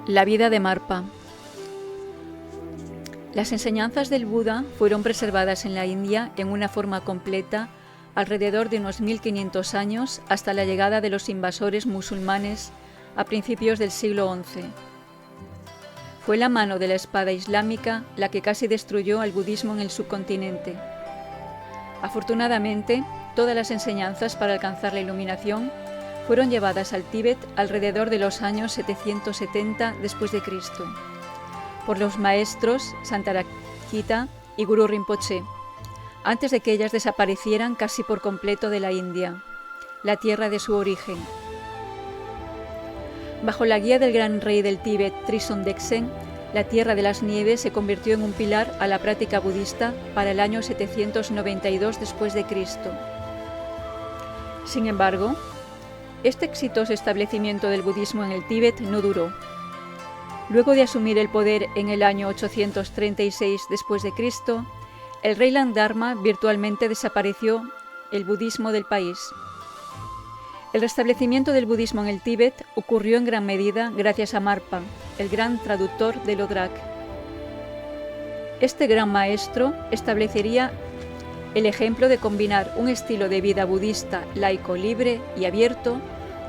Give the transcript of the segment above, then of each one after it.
La vida de Marpa. Las enseñanzas del Buda fueron preservadas en la India en una forma completa alrededor de unos 1500 años hasta la llegada de los invasores musulmanes a principios del siglo XI. Fue la mano de la espada islámica la que casi destruyó al budismo en el subcontinente. Afortunadamente, todas las enseñanzas para alcanzar la iluminación fueron llevadas al Tíbet alrededor de los años 770 después de Cristo, por los maestros Santarakita y Guru Rinpoche, antes de que ellas desaparecieran casi por completo de la India, la tierra de su origen. Bajo la guía del gran rey del Tíbet, Trison Deksen, la tierra de las nieves se convirtió en un pilar a la práctica budista para el año 792 después de Cristo. Sin embargo, este exitoso establecimiento del budismo en el Tíbet no duró. Luego de asumir el poder en el año 836 después de Cristo, el rey Landharma virtualmente desapareció el budismo del país. El restablecimiento del budismo en el Tíbet ocurrió en gran medida gracias a Marpa, el gran traductor de Lodrak. Este gran maestro establecería el ejemplo de combinar un estilo de vida budista laico, libre y abierto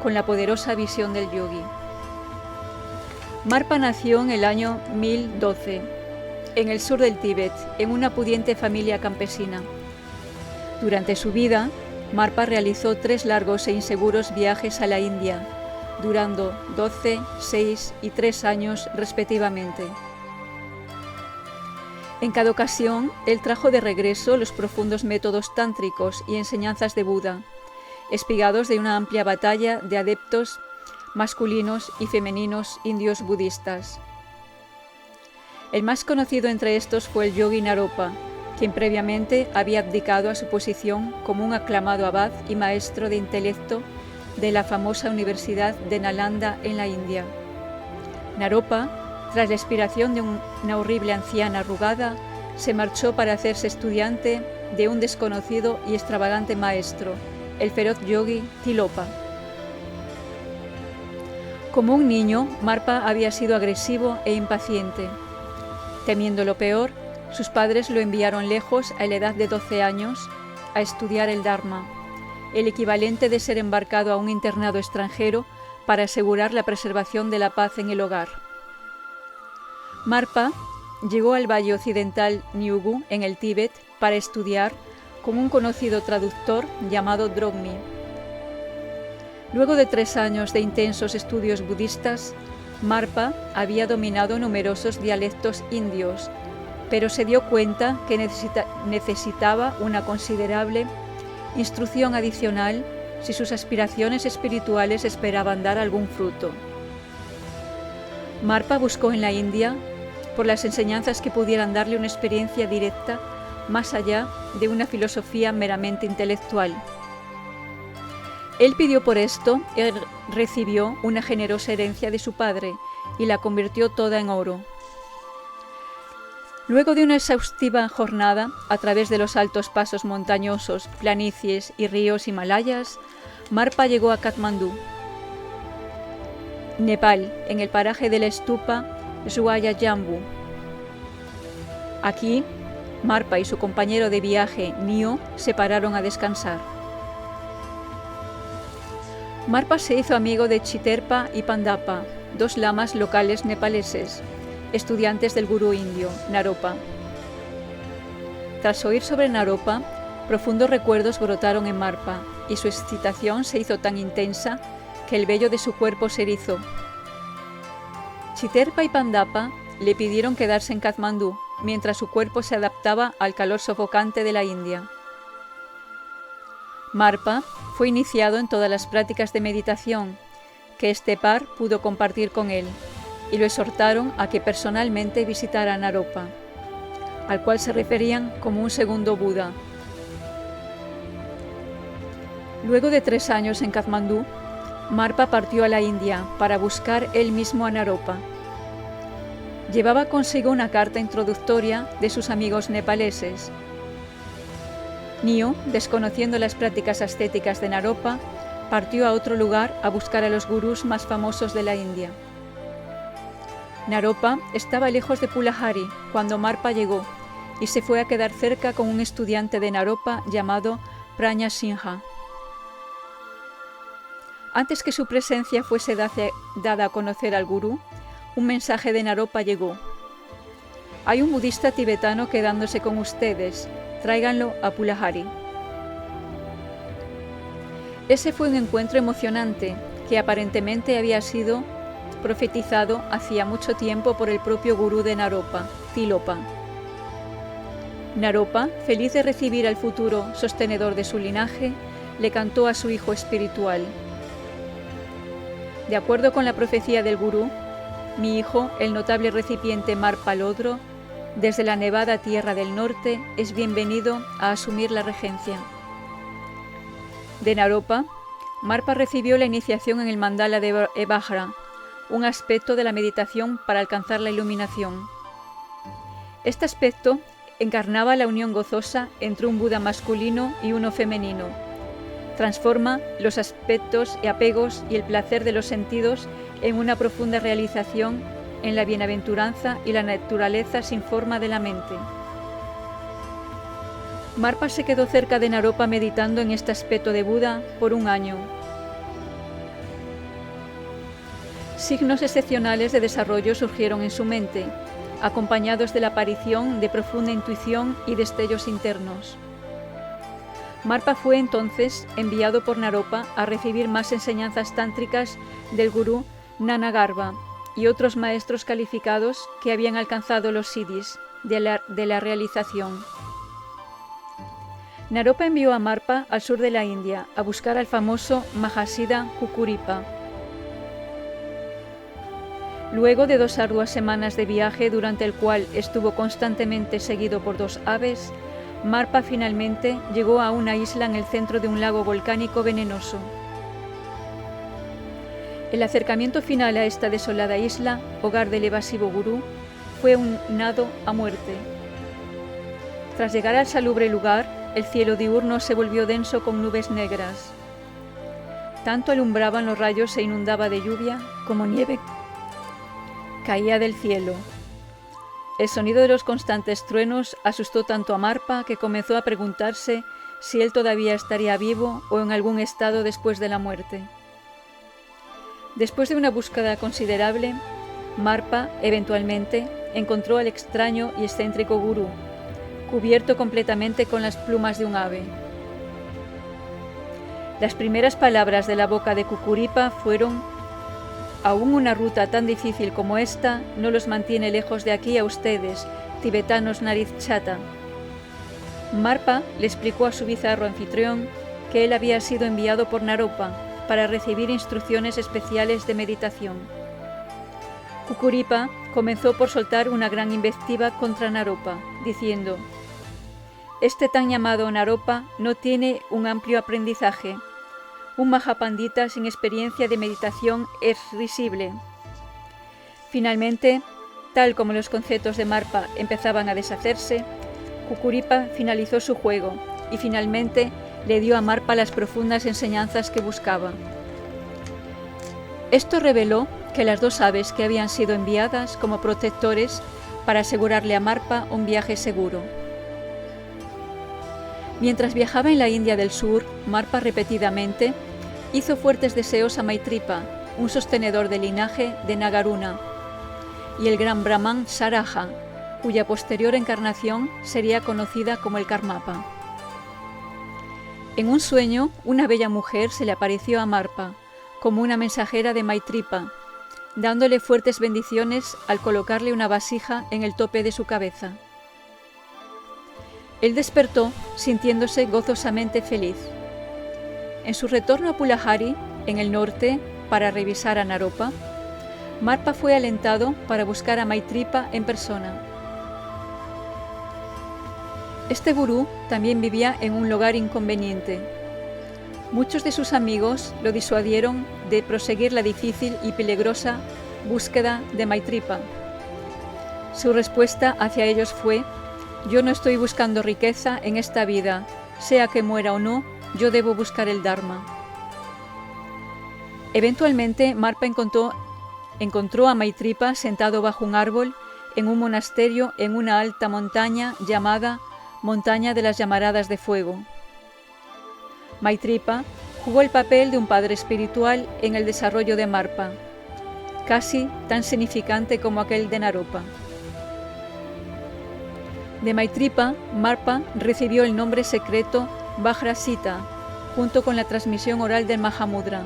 con la poderosa visión del yogi. Marpa nació en el año 1012, en el sur del Tíbet, en una pudiente familia campesina. Durante su vida, Marpa realizó 3 largos e inseguros viajes a la India, durando 12, 6 y 3 años respectivamente. En cada ocasión, él trajo de regreso los profundos métodos tántricos y enseñanzas de Buda, espigados de una amplia batalla de adeptos masculinos y femeninos indios budistas. El más conocido entre estos fue el yogi Naropa, quien previamente había abdicado a su posición como un aclamado abad y maestro de intelecto de la famosa Universidad de Nalanda en la India. Naropa, tras la expiración de una horrible anciana arrugada, se marchó para hacerse estudiante de un desconocido y extravagante maestro, el feroz yogi Tilopa. Como un niño, Marpa había sido agresivo e impaciente. Temiendo lo peor, sus padres lo enviaron lejos a la edad de 12 años a estudiar el Dharma, el equivalente de ser embarcado a un internado extranjero para asegurar la preservación de la paz en el hogar. Marpa llegó al valle occidental Nyugu, en el Tíbet, para estudiar con un conocido traductor llamado Drogmi. Luego de 3 años de intensos estudios budistas, Marpa había dominado numerosos dialectos indios, pero se dio cuenta que necesitaba una considerable instrucción adicional si sus aspiraciones espirituales esperaban dar algún fruto. Marpa buscó en la India por las enseñanzas que pudieran darle una experiencia directa más allá de una filosofía meramente intelectual. Él pidió por esto y recibió una generosa herencia de su padre y la convirtió toda en oro. Luego de una exhaustiva jornada a través de los altos pasos montañosos, planicies y ríos himalayas, Marpa llegó a Katmandú, Nepal, en el paraje de la estupa Swaya Jambu. Aquí, Marpa y su compañero de viaje, Nio, se pararon a descansar. Marpa se hizo amigo de Chiterpa y Pandapa, 2 lamas locales nepaleses, estudiantes del gurú indio, Naropa. Tras oír sobre Naropa, profundos recuerdos brotaron en Marpa y su excitación se hizo tan intensa que el vello de su cuerpo se erizó. Chiterpa y Pandapa le pidieron quedarse en Katmandú mientras su cuerpo se adaptaba al calor sofocante de la India. Marpa fue iniciado en todas las prácticas de meditación que este par pudo compartir con él y lo exhortaron a que personalmente visitara a Naropa, al cual se referían como un segundo Buda. Luego de 3 años en Katmandú, Marpa partió a la India para buscar él mismo a Naropa. Llevaba consigo una carta introductoria de sus amigos nepaleses. Nio, desconociendo las prácticas ascéticas de Naropa, partió a otro lugar a buscar a los gurús más famosos de la India. Naropa estaba lejos de Pulahari cuando Marpa llegó y se fue a quedar cerca con un estudiante de Naropa llamado Prajna Singha. Antes que su presencia fuese dada a conocer al gurú, un mensaje de Naropa llegó. Hay un budista tibetano quedándose con ustedes, tráiganlo a Pulahari. Ese fue un encuentro emocionante que aparentemente había sido profetizado hacía mucho tiempo por el propio gurú de Naropa, Tilopa. Naropa, feliz de recibir al futuro sostenedor de su linaje, le cantó a su hijo espiritual. De acuerdo con la profecía del gurú, mi hijo, el notable recipiente Marpa Lodro, desde la nevada tierra del norte, es bienvenido a asumir la regencia. De Naropa, Marpa recibió la iniciación en el mandala de Evajra, un aspecto de la meditación para alcanzar la iluminación. Este aspecto encarnaba la unión gozosa entre un Buda masculino y uno femenino. Transforma los aspectos y apegos y el placer de los sentidos en una profunda realización en la bienaventuranza y la naturaleza sin forma de la mente. Marpa se quedó cerca de Naropa meditando en este aspecto de Buda por un año. Signos excepcionales de desarrollo surgieron en su mente, acompañados de la aparición de profunda intuición y destellos internos. Marpa fue entonces enviado por Naropa a recibir más enseñanzas tántricas del gurú Nanagarbha y otros maestros calificados que habían alcanzado los siddhis de la realización. Naropa envió a Marpa al sur de la India a buscar al famoso Mahasiddha Kukuripa. Luego de 2 arduas semanas de viaje durante el cual estuvo constantemente seguido por 2 aves, Marpa finalmente llegó a una isla en el centro de un lago volcánico venenoso. El acercamiento final a esta desolada isla, hogar del evasivo gurú, fue un nado a muerte. Tras llegar al salubre lugar, el cielo diurno se volvió denso con nubes negras. Tanto alumbraban los rayos e inundaba de lluvia como nieve caía del cielo. El sonido de los constantes truenos asustó tanto a Marpa que comenzó a preguntarse si él todavía estaría vivo o en algún estado después de la muerte. Después de una búsqueda considerable, Marpa, eventualmente, encontró al extraño y excéntrico gurú, cubierto completamente con las plumas de un ave. Las primeras palabras de la boca de Kukuripa fueron: «Aún una ruta tan difícil como esta no los mantiene lejos de aquí a ustedes, tibetanos nariz chata». Marpa le explicó a su bizarro anfitrión que él había sido enviado por Naropa para recibir instrucciones especiales de meditación. Kukuripa comenzó por soltar una gran invectiva contra Naropa, diciendo: «Este tan llamado Naropa no tiene un amplio aprendizaje. Un Mahapandita sin experiencia de meditación es risible». Finalmente, tal como los conceptos de Marpa empezaban a deshacerse, Kukuripa finalizó su juego y finalmente le dio a Marpa las profundas enseñanzas que buscaba. Esto reveló que las 2 aves que habían sido enviadas como protectores para asegurarle a Marpa un viaje seguro. Mientras viajaba en la India del Sur, Marpa repetidamente hizo fuertes deseos a Maitripa, un sostenedor del linaje de Nagaruna, y el gran Brahman Saraja, cuya posterior encarnación sería conocida como el Karmapa. En un sueño, una bella mujer se le apareció a Marpa, como una mensajera de Maitripa, dándole fuertes bendiciones al colocarle una vasija en el tope de su cabeza. Él despertó sintiéndose gozosamente feliz. En su retorno a Pulahari, en el norte, para revisar a Naropa, Marpa fue alentado para buscar a Maitripa en persona. Este gurú también vivía en un lugar inconveniente. Muchos de sus amigos lo disuadieron de proseguir la difícil y peligrosa búsqueda de Maitripa. Su respuesta hacia ellos fue: «Yo no estoy buscando riqueza en esta vida, sea que muera o no, yo debo buscar el Dharma». Eventualmente, Marpa encontró encontró a Maitripa sentado bajo un árbol en un monasterio en una alta montaña llamada Montaña de las Llamaradas de Fuego. Maitripa jugó el papel de un padre espiritual en el desarrollo de Marpa, casi tan significante como aquel de Naropa. De Maitripa, Marpa recibió el nombre secreto Vajrasita, junto con la transmisión oral del Mahamudra,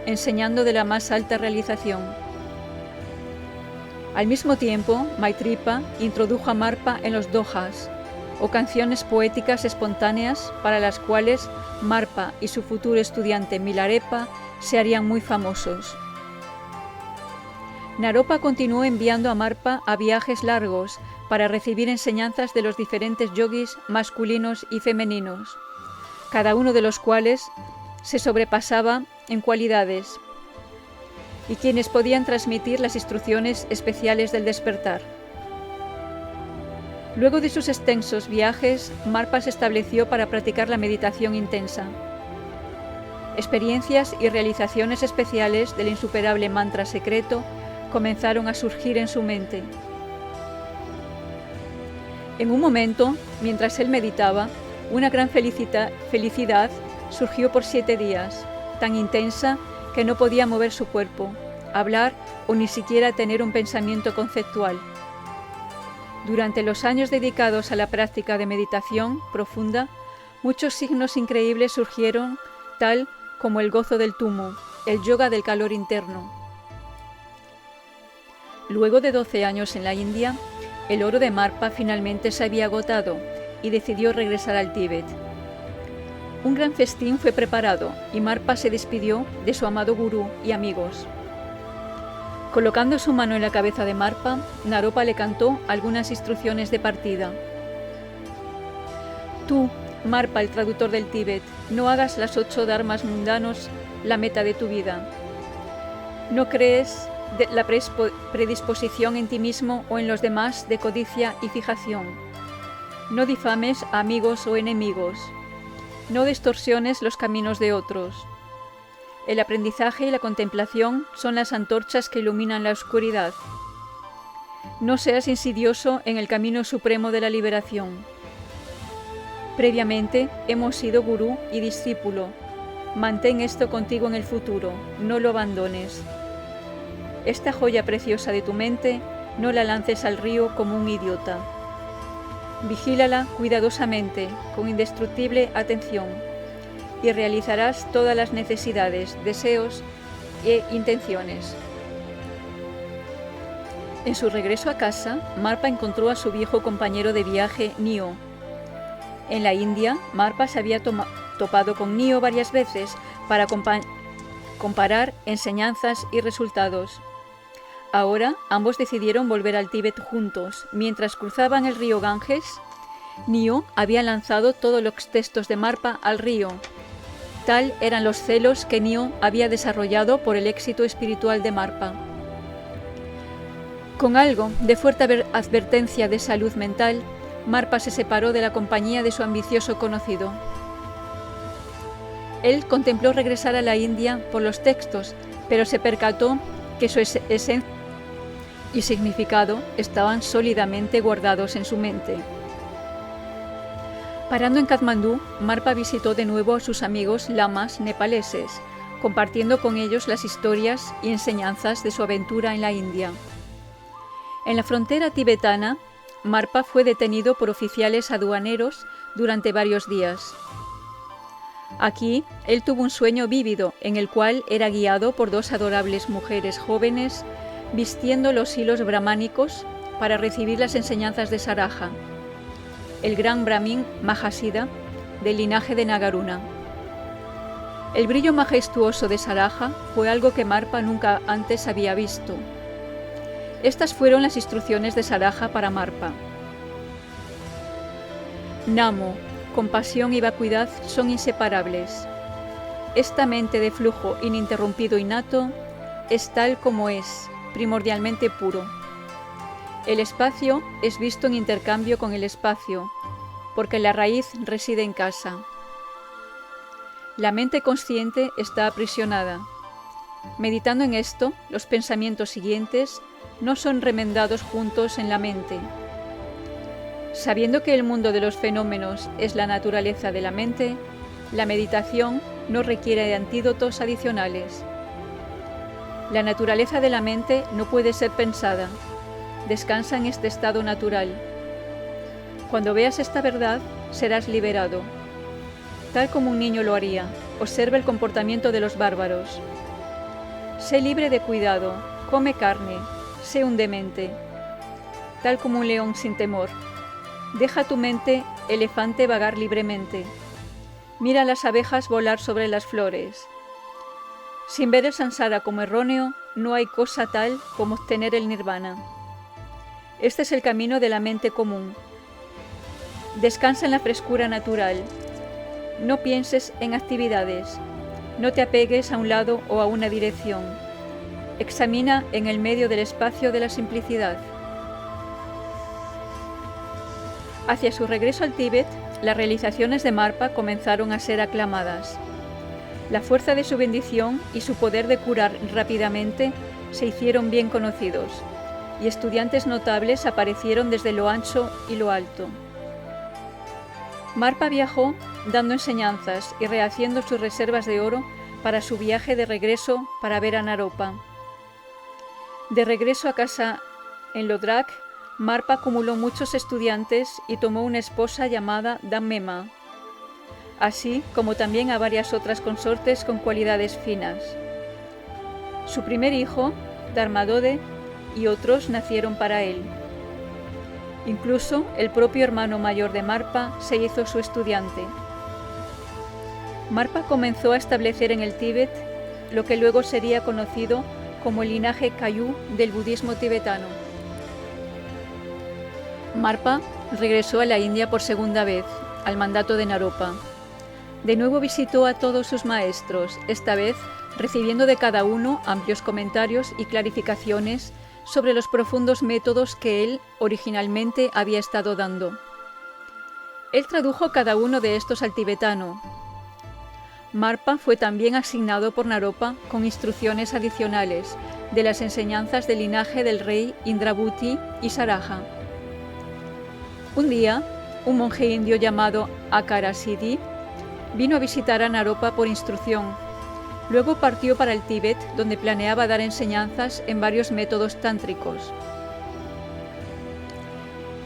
enseñando de la más alta realización. Al mismo tiempo, Maitripa introdujo a Marpa en los dohas, o canciones poéticas espontáneas para las cuales Marpa y su futuro estudiante Milarepa se harían muy famosos. Naropa continuó enviando a Marpa a viajes largos para recibir enseñanzas de los diferentes yogis masculinos y femeninos, cada uno de los cuales se sobrepasaba en cualidades, y quienes podían transmitir las instrucciones especiales del despertar. Luego de sus extensos viajes, Marpa se estableció para practicar la meditación intensa. Experiencias y realizaciones especiales del insuperable mantra secreto comenzaron a surgir en su mente. En un momento, mientras él meditaba, una gran felicidad surgió por 7 días, tan intensa que no podía mover su cuerpo, hablar o ni siquiera tener un pensamiento conceptual. Durante los años dedicados a la práctica de meditación profunda, muchos signos increíbles surgieron, tal como el gozo del tumo, el yoga del calor interno. Luego de 12 años en la India, el oro de Marpa finalmente se había agotado y decidió regresar al Tíbet. Un gran festín fue preparado y Marpa se despidió de su amado gurú y amigos. Colocando su mano en la cabeza de Marpa, Naropa le cantó algunas instrucciones de partida. Tú, Marpa, el traductor del Tíbet, no hagas las 8 dharmas mundanos la meta de tu vida. No crees la predisposición en ti mismo o en los demás de codicia y fijación. No difames a amigos o enemigos. No distorsiones los caminos de otros. El aprendizaje y la contemplación son las antorchas que iluminan la oscuridad. No seas insidioso en el camino supremo de la liberación. Previamente hemos sido gurú y discípulo. Mantén esto contigo en el futuro, no lo abandones. Esta joya preciosa de tu mente, no la lances al río como un idiota. Vigílala cuidadosamente, con indestructible atención, y realizarás todas las necesidades, deseos e intenciones. En su regreso a casa, Marpa encontró a su viejo compañero de viaje, Nio. En la India, Marpa se había topado con Nio varias veces para comparar enseñanzas y resultados. Ahora, ambos decidieron volver al Tíbet juntos. Mientras cruzaban el río Ganges, Nio había lanzado todos los textos de Marpa al río. Tal eran los celos que Nio había desarrollado por el éxito espiritual de Marpa. Con algo de fuerte advertencia de salud mental, Marpa se separó de la compañía de su ambicioso conocido. Él contempló regresar a la India por los textos, pero se percató que su esencia y significado estaban sólidamente guardados en su mente. Parando en Katmandú, Marpa visitó de nuevo a sus amigos lamas nepaleses, compartiendo con ellos las historias y enseñanzas de su aventura en la India. En la frontera tibetana, Marpa fue detenido por oficiales aduaneros durante varios días. Aquí, él tuvo un sueño vívido en el cual era guiado por 2 adorables mujeres jóvenes vistiendo los hilos brahmánicos para recibir las enseñanzas de Saraja, el gran brahmin Mahasiddha del linaje de Nagaruna. El brillo majestuoso de Saraja fue algo que Marpa nunca antes había visto. Estas fueron las instrucciones de Saraja para Marpa. Namo, compasión y vacuidad son inseparables. Esta mente de flujo ininterrumpido innato es tal como es, primordialmente puro. El espacio es visto en intercambio con el espacio, porque la raíz reside en casa. La mente consciente está aprisionada. Meditando en esto, los pensamientos siguientes no son remendados juntos en la mente. Sabiendo que el mundo de los fenómenos es la naturaleza de la mente, la meditación no requiere de antídotos adicionales. La naturaleza de la mente no puede ser pensada, descansa en este estado natural. Cuando veas esta verdad, serás liberado. Tal como un niño lo haría, observa el comportamiento de los bárbaros. Sé libre de cuidado, come carne, sé un demente. Tal como un león sin temor. Deja tu mente elefante vagar libremente. Mira las abejas volar sobre las flores. Sin ver el samsara como erróneo, no hay cosa tal como obtener el nirvana. Este es el camino de la mente común. Descansa en la frescura natural. No pienses en actividades. No te apegues a un lado o a una dirección. Examina en el medio del espacio de la simplicidad. Hacia su regreso al Tíbet, las realizaciones de Marpa comenzaron a ser aclamadas. La fuerza de su bendición y su poder de curar rápidamente se hicieron bien conocidos, y estudiantes notables aparecieron desde lo ancho y lo alto. Marpa viajó dando enseñanzas y rehaciendo sus reservas de oro para su viaje de regreso para ver a Naropa. De regreso a casa en Lodrak, Marpa acumuló muchos estudiantes y tomó una esposa llamada Dammema, así como también a varias otras consortes con cualidades finas. Su primer hijo, Dharmadode, y otros nacieron para él. Incluso el propio hermano mayor de Marpa se hizo su estudiante. Marpa comenzó a establecer en el Tíbet lo que luego sería conocido como el linaje Kagyu del budismo tibetano. Marpa regresó a la India por segunda vez, al mandato de Naropa. De nuevo visitó a todos sus maestros, esta vez recibiendo de cada uno amplios comentarios y clarificaciones sobre los profundos métodos que él originalmente había estado dando. Él tradujo cada uno de estos al tibetano. Marpa fue también asignado por Naropa con instrucciones adicionales de las enseñanzas del linaje del rey Indrabhuti y Saraja. Un día, un monje indio llamado Akarasiddhi vino a visitar a Naropa por instrucción. Luego partió para el Tíbet, donde planeaba dar enseñanzas en varios métodos tántricos.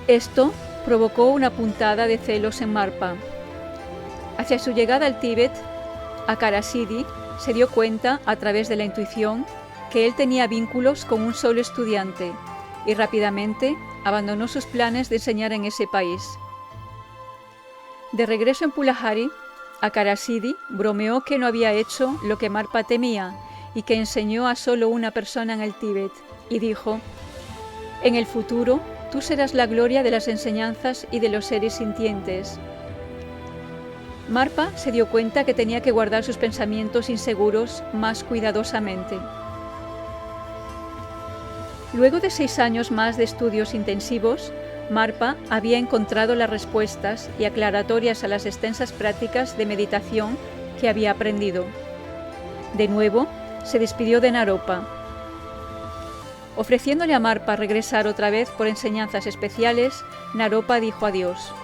Esto provocó una puntada de celos en Marpa. Hacia su llegada al Tíbet, Akarasiddhi se dio cuenta, a través de la intuición, que él tenía vínculos con un solo estudiante, y rápidamente abandonó sus planes de enseñar en ese país. De regreso en Pulahari, Akarasiddhi bromeó que no había hecho lo que Marpa temía y que enseñó a solo una persona en el Tíbet, y dijo: «En el futuro, tú serás la gloria de las enseñanzas y de los seres sintientes». Marpa se dio cuenta que tenía que guardar sus pensamientos inseguros más cuidadosamente. Luego de 6 años más de estudios intensivos, Marpa había encontrado las respuestas y aclaratorias a las extensas prácticas de meditación que había aprendido. De nuevo, se despidió de Naropa. Ofreciéndole a Marpa regresar otra vez por enseñanzas especiales, Naropa dijo adiós.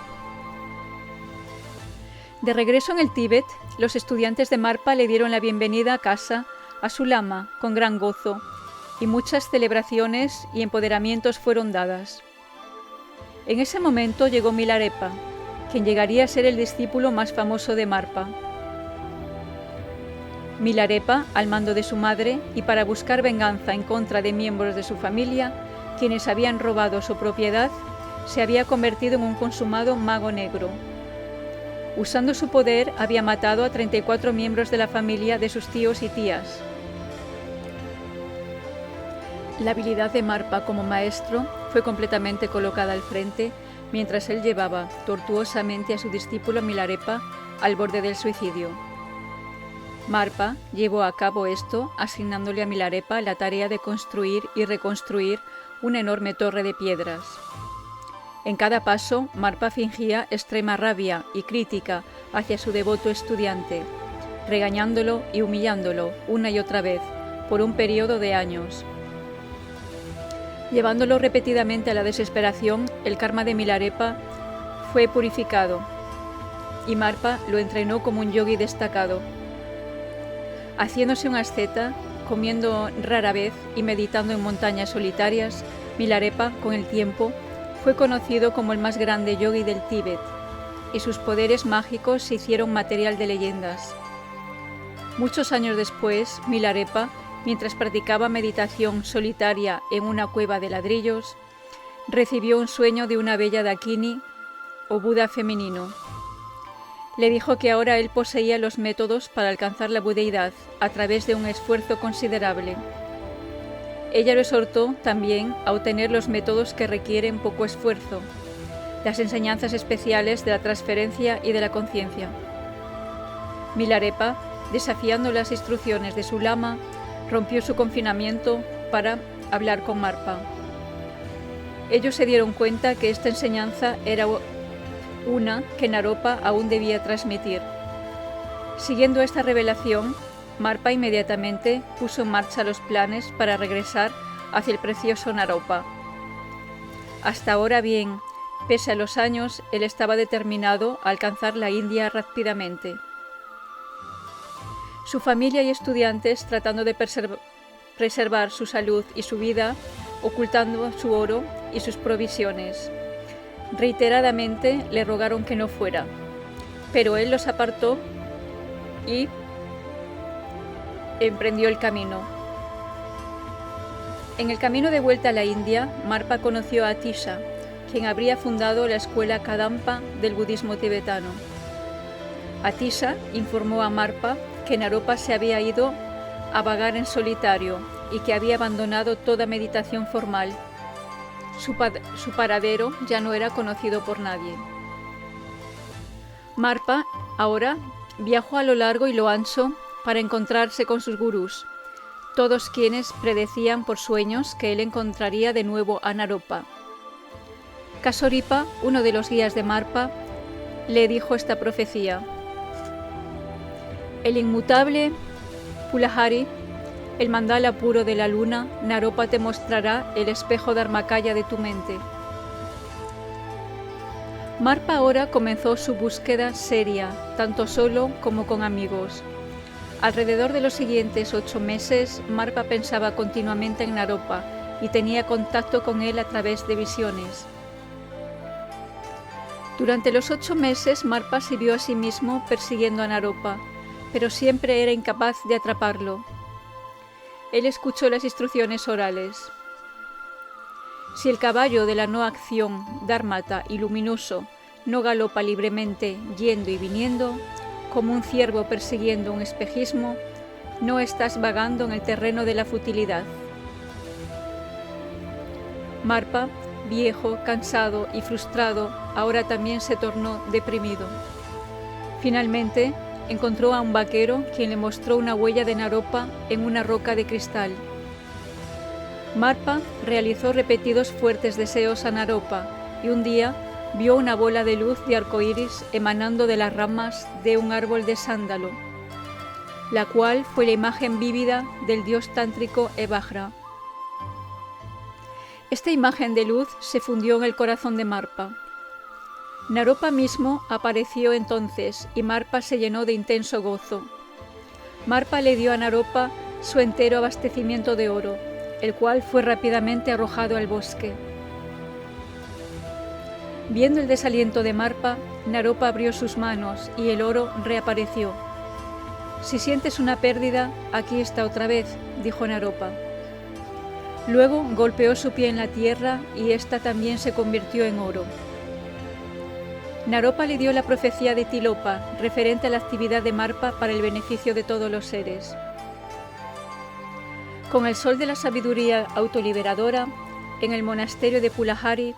De regreso en el Tíbet, los estudiantes de Marpa le dieron la bienvenida a casa a su lama con gran gozo, y muchas celebraciones y empoderamientos fueron dadas. En ese momento llegó Milarepa, quien llegaría a ser el discípulo más famoso de Marpa. Milarepa, al mando de su madre y para buscar venganza en contra de miembros de su familia, quienes habían robado su propiedad, se había convertido en un consumado mago negro. Usando su poder, había matado a 34 miembros de la familia de sus tíos y tías. La habilidad de Marpa como maestro fue completamente colocada al frente mientras él llevaba tortuosamente a su discípulo Milarepa al borde del suicidio. Marpa llevó a cabo esto asignándole a Milarepa la tarea de construir y reconstruir una enorme torre de piedras. En cada paso, Marpa fingía extrema rabia y crítica hacia su devoto estudiante, regañándolo y humillándolo una y otra vez, por un periodo de años. Llevándolo repetidamente a la desesperación, el karma de Milarepa fue purificado y Marpa lo entrenó como un yogi destacado. Haciéndose un asceta, comiendo rara vez y meditando en montañas solitarias, Milarepa, con el tiempo, fue conocido como el más grande yogi del Tíbet, y sus poderes mágicos se hicieron material de leyendas. Muchos años después, Milarepa, mientras practicaba meditación solitaria en una cueva de ladrillos, recibió un sueño de una bella Dakini, o Buda femenino. Le dijo que ahora él poseía los métodos para alcanzar la budeidad a través de un esfuerzo considerable. Ella lo exhortó también a obtener los métodos que requieren poco esfuerzo, las enseñanzas especiales de la transferencia y de la conciencia. Milarepa, desafiando las instrucciones de su lama, rompió su confinamiento para hablar con Marpa. Ellos se dieron cuenta que esta enseñanza era una que Naropa aún debía transmitir. Siguiendo esta revelación, Marpa inmediatamente puso en marcha los planes para regresar hacia el precioso Naropa. Hasta ahora bien, pese a los años, él estaba determinado a alcanzar la India rápidamente. Su familia y estudiantes, tratando de preservar su salud y su vida, ocultando su oro y sus provisiones, reiteradamente le rogaron que no fuera, pero él los apartó y emprendió el camino. En el camino de vuelta a la India, Marpa conoció a Atisha, quien habría fundado la escuela Kadampa del budismo tibetano. Atisha informó a Marpa que Naropa se había ido a vagar en solitario y que había abandonado toda meditación formal. Su paradero ya no era conocido por nadie. Marpa ahora viajó a lo largo y lo ancho para encontrarse con sus gurús, todos quienes predecían por sueños que él encontraría de nuevo a Naropa. Kasoripa, uno de los guías de Marpa, le dijo esta profecía: el inmutable Pulahari, el mandala puro de la luna, Naropa te mostrará el espejo dharmakaya de tu mente. Marpa ahora comenzó su búsqueda seria, tanto solo como con amigos. Alrededor de los siguientes 8 meses, Marpa pensaba continuamente en Naropa y tenía contacto con él a través de visiones. Durante los 8 meses, Marpa se vio a sí mismo persiguiendo a Naropa, pero siempre era incapaz de atraparlo. Él escuchó las instrucciones orales. Si el caballo de la no acción, dharmata y luminoso, no galopa libremente yendo y viniendo, como un ciervo persiguiendo un espejismo, no estás vagando en el terreno de la futilidad. Marpa, viejo, cansado y frustrado, ahora también se tornó deprimido. Finalmente, encontró a un vaquero quien le mostró una huella de Naropa en una roca de cristal. Marpa realizó repetidos fuertes deseos a Naropa y un día vio una bola de luz de arcoíris emanando de las ramas de un árbol de sándalo, la cual fue la imagen vívida del dios tántrico Evajra. Esta imagen de luz se fundió en el corazón de Marpa. Naropa mismo apareció entonces y Marpa se llenó de intenso gozo. Marpa le dio a Naropa su entero abastecimiento de oro, el cual fue rápidamente arrojado al bosque. Viendo el desaliento de Marpa, Naropa abrió sus manos y el oro reapareció. Si sientes una pérdida, aquí está otra vez, dijo Naropa. Luego golpeó su pie en la tierra y ésta también se convirtió en oro. Naropa le dio la profecía de Tilopa, referente a la actividad de Marpa para el beneficio de todos los seres. Con el sol de la sabiduría autoliberadora, en el monasterio de Pulahari,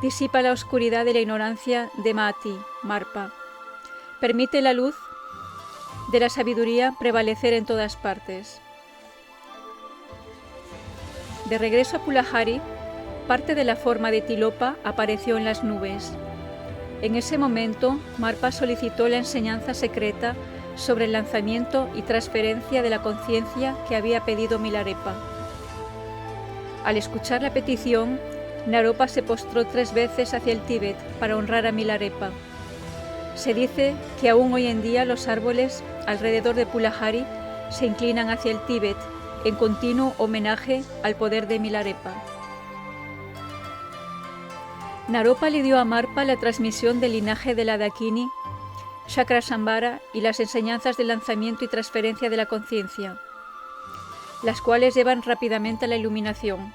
disipa la oscuridad de la ignorancia de Mati, Marpa. Permite la luz de la sabiduría prevalecer en todas partes. De regreso a Pulahari, parte de la forma de Tilopa apareció en las nubes. En ese momento, Marpa solicitó la enseñanza secreta sobre el lanzamiento y transferencia de la conciencia que había pedido Milarepa. Al escuchar la petición, Naropa se postró 3 veces hacia el Tíbet para honrar a Milarepa. Se dice que aún hoy en día los árboles alrededor de Pulahari se inclinan hacia el Tíbet en continuo homenaje al poder de Milarepa. Naropa le dio a Marpa la transmisión del linaje de la Dakini, Chakrasambhara y las enseñanzas de lanzamiento y transferencia de la conciencia, las cuales llevan rápidamente a la iluminación.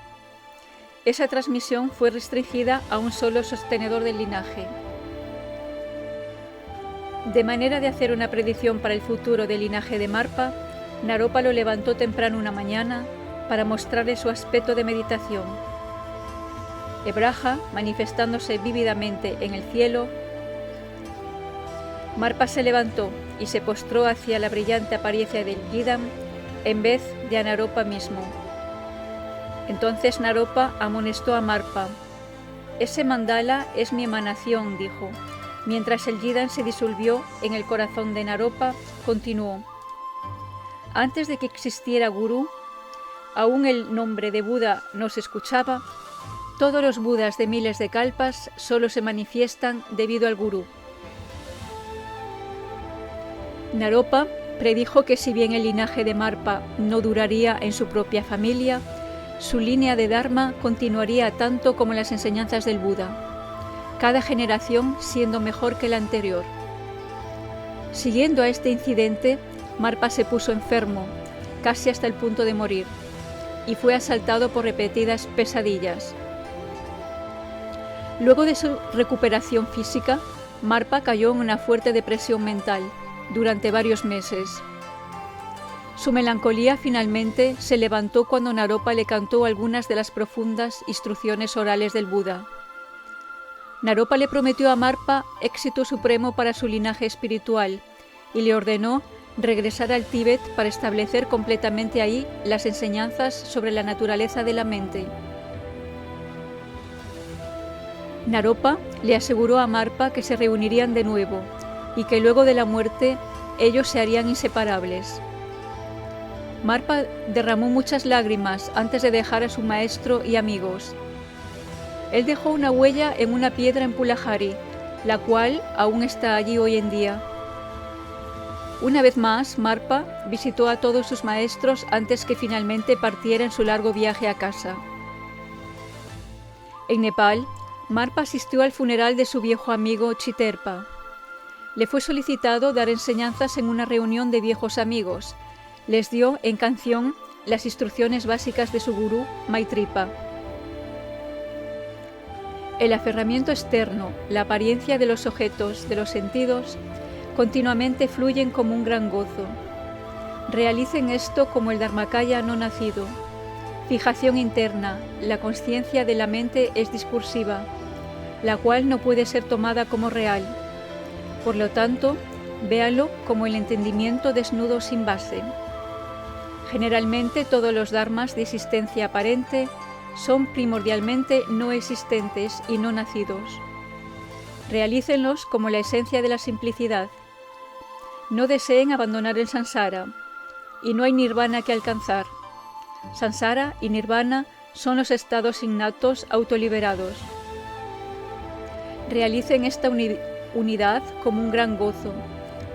Esa transmisión fue restringida a un solo sostenedor del linaje. De manera de hacer una predicción para el futuro del linaje de Marpa, Naropa lo levantó temprano una mañana para mostrarle su aspecto de meditación. Braja, manifestándose vívidamente en el cielo, Marpa se levantó y se postró hacia la brillante apariencia del Yidam en vez de a Naropa mismo. Entonces Naropa amonestó a Marpa. «Ese mandala es mi emanación», dijo. Mientras el Yidam se disolvió en el corazón de Naropa, continuó. «Antes de que existiera Gurú, aún el nombre de Buda no se escuchaba. Todos los Budas de miles de kalpas solo se manifiestan debido al Gurú». Naropa predijo que si bien el linaje de Marpa no duraría en su propia familia, su línea de Dharma continuaría tanto como las enseñanzas del Buda, cada generación siendo mejor que la anterior. Siguiendo a este incidente, Marpa se puso enfermo, casi hasta el punto de morir, y fue asaltado por repetidas pesadillas. Luego de su recuperación física, Marpa cayó en una fuerte depresión mental durante varios meses. Su melancolía finalmente se levantó cuando Naropa le cantó algunas de las profundas instrucciones orales del Buda. Naropa le prometió a Marpa éxito supremo para su linaje espiritual y le ordenó regresar al Tíbet para establecer completamente ahí las enseñanzas sobre la naturaleza de la mente. Naropa le aseguró a Marpa que se reunirían de nuevo y que luego de la muerte ellos se harían inseparables. Marpa derramó muchas lágrimas antes de dejar a su maestro y amigos. Él dejó una huella en una piedra en Pulahari, la cual aún está allí hoy en día. Una vez más, Marpa visitó a todos sus maestros antes que finalmente partiera en su largo viaje a casa. En Nepal, Marpa asistió al funeral de su viejo amigo Chiterpa. Le fue solicitado dar enseñanzas en una reunión de viejos amigos. Les dio en canción las instrucciones básicas de su gurú, Maitripa. El aferramiento externo, la apariencia de los objetos, de los sentidos, continuamente fluyen como un gran gozo. Realicen esto como el Dharmakaya no nacido. Fijación interna, la consciencia de la mente es discursiva, la cual no puede ser tomada como real. Por lo tanto, véalo como el entendimiento desnudo sin base. Generalmente todos los dharmas de existencia aparente son primordialmente no existentes y no nacidos. Realícenlos como la esencia de la simplicidad. No deseen abandonar el samsara, y no hay nirvana que alcanzar. Samsara y nirvana son los estados innatos autoliberados. Realicen esta unidad como un gran gozo.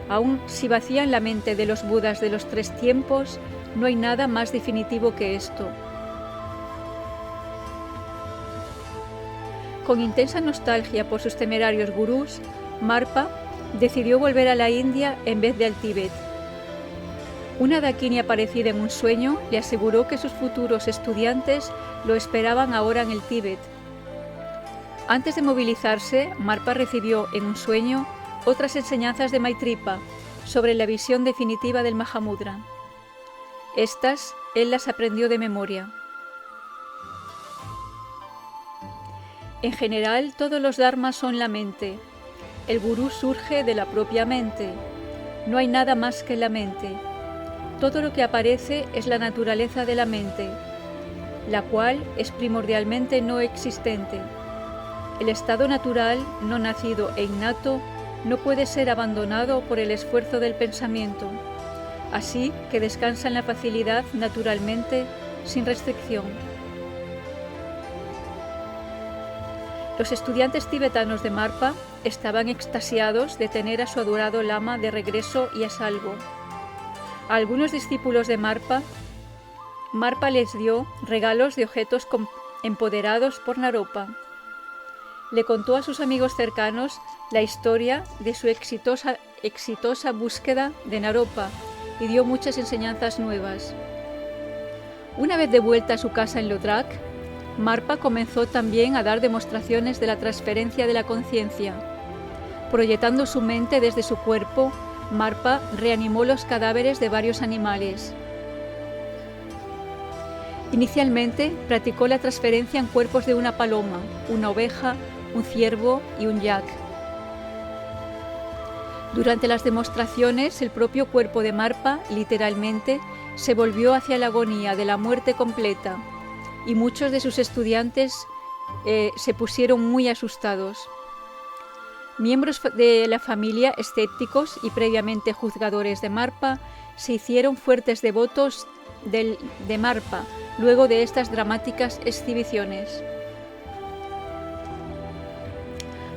Aun si vacían la mente de los Budas de los 3 tiempos, no hay nada más definitivo que esto. Con intensa nostalgia por sus temerarios gurús, Marpa decidió volver a la India en vez de al Tíbet. Una dakini aparecida en un sueño le aseguró que sus futuros estudiantes lo esperaban ahora en el Tíbet. Antes de movilizarse, Marpa recibió en un sueño otras enseñanzas de Maitripa sobre la visión definitiva del Mahamudra. Estas él las aprendió de memoria. En general, todos los dharmas son la mente. El gurú surge de la propia mente. No hay nada más que la mente. Todo lo que aparece es la naturaleza de la mente, la cual es primordialmente no existente. El estado natural, no nacido e innato, no puede ser abandonado por el esfuerzo del pensamiento, así que descansa en la facilidad naturalmente, sin restricción. Los estudiantes tibetanos de Marpa estaban extasiados de tener a su adorado lama de regreso y a salvo. A algunos discípulos de Marpa les dio regalos de objetos empoderados por Naropa. Le contó a sus amigos cercanos la historia de su exitosa búsqueda de Naropa y dio muchas enseñanzas nuevas. Una vez de vuelta a su casa en Lodrak, Marpa comenzó también a dar demostraciones de la transferencia de la conciencia. Proyectando su mente desde su cuerpo, Marpa reanimó los cadáveres de varios animales. Inicialmente practicó la transferencia en cuerpos de una paloma, una oveja, un ciervo y un yak. Durante las demostraciones, el propio cuerpo de Marpa, literalmente, se volvió hacia la agonía de la muerte completa, y muchos de sus estudiantes se pusieron muy asustados. Miembros de la familia, escépticos y previamente juzgadores de Marpa, se hicieron fuertes devotos de Marpa luego de estas dramáticas exhibiciones.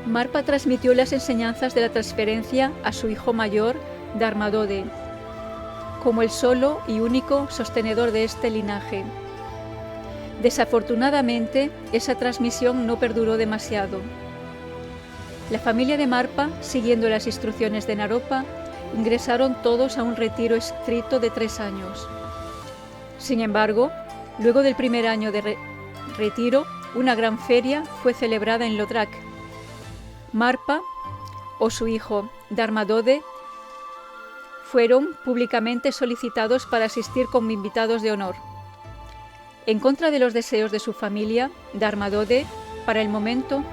Marpa transmitió las enseñanzas de la transferencia a su hijo mayor, Dharmadode, como el solo y único sostenedor de este linaje. Desafortunadamente, esa transmisión no perduró demasiado. La familia de Marpa, siguiendo las instrucciones de Naropa, ingresaron todos a un retiro estricto de 3 años. Sin embargo, luego del primer año de retiro, una gran feria fue celebrada en Lodrak. Marpa o su hijo Dharmadode fueron públicamente solicitados para asistir como invitados de honor. En contra de los deseos de su familia, Dharmadode, para el momento,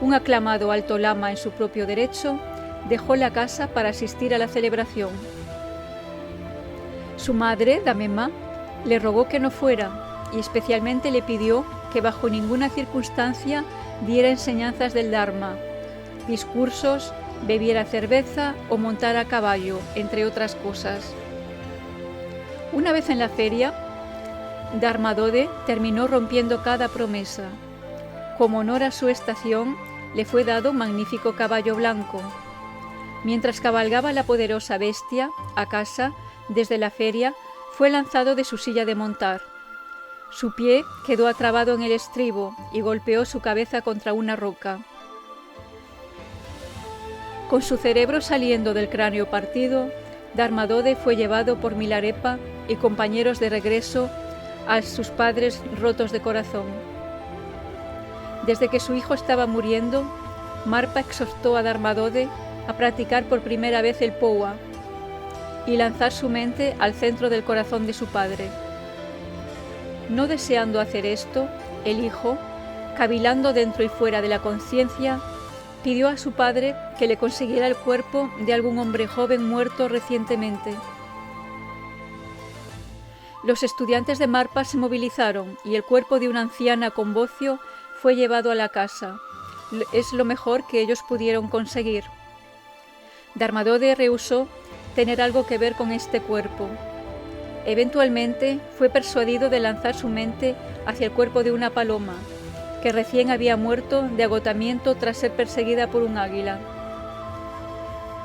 un aclamado alto lama en su propio derecho, dejó la casa para asistir a la celebración. Su madre, Damema, le rogó que no fuera y especialmente le pidió que bajo ninguna circunstancia diera enseñanzas del Dharma, discursos, bebiera cerveza o montara a caballo, entre otras cosas. Una vez en la feria, Dharmadode terminó rompiendo cada promesa. Como honor a su estación, le fue dado un magnífico caballo blanco. Mientras cabalgaba la poderosa bestia a casa desde la feria, fue lanzado de su silla de montar. Su pie quedó atrapado en el estribo y golpeó su cabeza contra una roca. Con su cerebro saliendo del cráneo partido, Dharmadode fue llevado por Milarepa y compañeros de regreso a sus padres rotos de corazón. Desde que su hijo estaba muriendo, Marpa exhortó a Dharmadode a practicar por primera vez el Powa y lanzar su mente al centro del corazón de su padre. No deseando hacer esto, el hijo, cavilando dentro y fuera de la conciencia, pidió a su padre que le consiguiera el cuerpo de algún hombre joven muerto recientemente. Los estudiantes de Marpa se movilizaron y el cuerpo de una anciana con bocio fue llevado a la casa. Es lo mejor que ellos pudieron conseguir. Dharmadode rehusó tener algo que ver con este cuerpo. Eventualmente fue persuadido de lanzar su mente hacia el cuerpo de una paloma, que recién había muerto de agotamiento tras ser perseguida por un águila.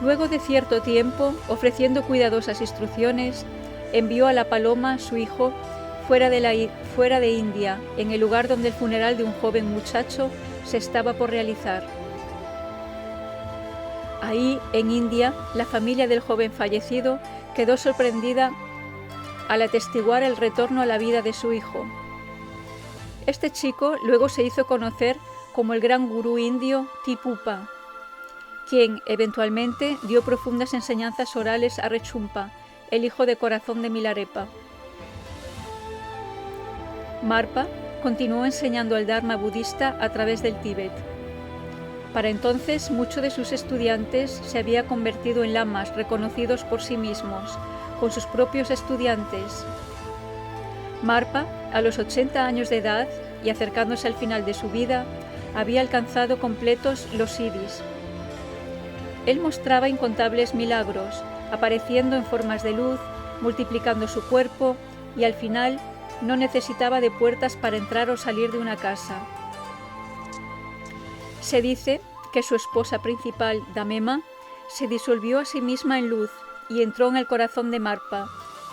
Luego de cierto tiempo, ofreciendo cuidadosas instrucciones, envió a la paloma, su hijo, fuera de India, en el lugar donde el funeral de un joven muchacho se estaba por realizar. Ahí, en India, la familia del joven fallecido quedó sorprendida al atestiguar el retorno a la vida de su hijo. Este chico luego se hizo conocer como el gran gurú indio Tipupa, quien eventualmente dio profundas enseñanzas orales a Rechumpa, el hijo de corazón de Milarepa. Marpa continuó enseñando el Dharma budista a través del Tíbet. Para entonces, muchos de sus estudiantes se habían convertido en lamas reconocidos por sí mismos, con sus propios estudiantes. Marpa, a los 80 años de edad y acercándose al final de su vida, había alcanzado completos los siddhis. Él mostraba incontables milagros, apareciendo en formas de luz, multiplicando su cuerpo, y al final no necesitaba de puertas para entrar o salir de una casa. Se dice que su esposa principal, Damema, se disolvió a sí misma en luz y entró en el corazón de Marpa,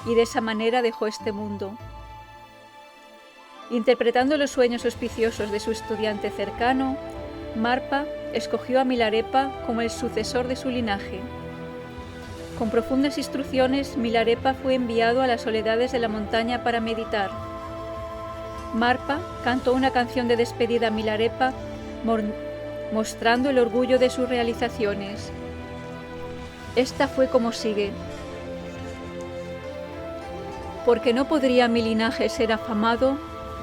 y de esa manera dejó este mundo. Interpretando los sueños auspiciosos de su estudiante cercano, Marpa escogió a Milarepa como el sucesor de su linaje. Con profundas instrucciones, Milarepa fue enviado a las soledades de la montaña para meditar. Marpa cantó una canción de despedida a Milarepa, mostrando el orgullo de sus realizaciones. Esta fue como sigue: porque no podría mi linaje ser afamado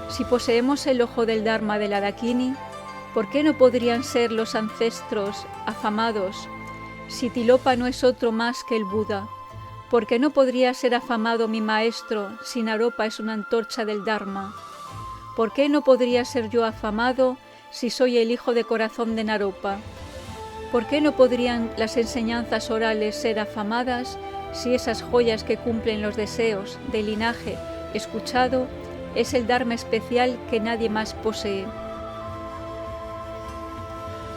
si poseemos el ojo del Dharma de la Dakini. ¿Por qué no podrían ser los ancestros afamados si Tilopa no es otro más que el Buda? ¿Por qué no podría ser afamado mi maestro si Naropa es una antorcha del Dharma? ¿Por qué no podría ser yo afamado si soy el hijo de corazón de Naropa? ¿Por qué no podrían las enseñanzas orales ser afamadas si esas joyas que cumplen los deseos del linaje escuchado es el Dharma especial que nadie más posee?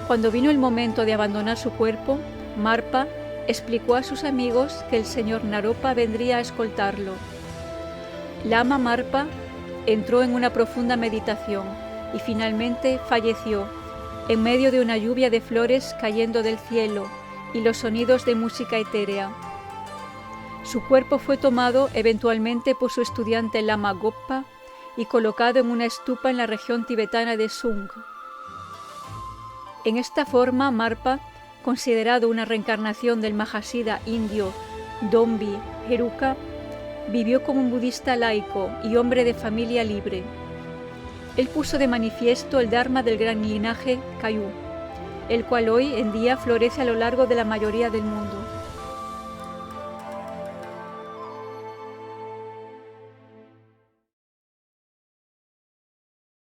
Cuando vino el momento de abandonar su cuerpo, Marpa explicó a sus amigos que el señor Naropa vendría a escoltarlo. Lama Marpa entró en una profunda meditación y finalmente falleció en medio de una lluvia de flores cayendo del cielo y los sonidos de música etérea. Su cuerpo fue tomado eventualmente por su estudiante Lama Goppa y colocado en una estupa en la región tibetana de Sung. En esta forma, Marpa, considerado una reencarnación del Mahasiddha indio Dombi Heruka, vivió como un budista laico y hombre de familia libre. Él puso de manifiesto el Dharma del gran linaje Kayu, el cual hoy en día florece a lo largo de la mayoría del mundo.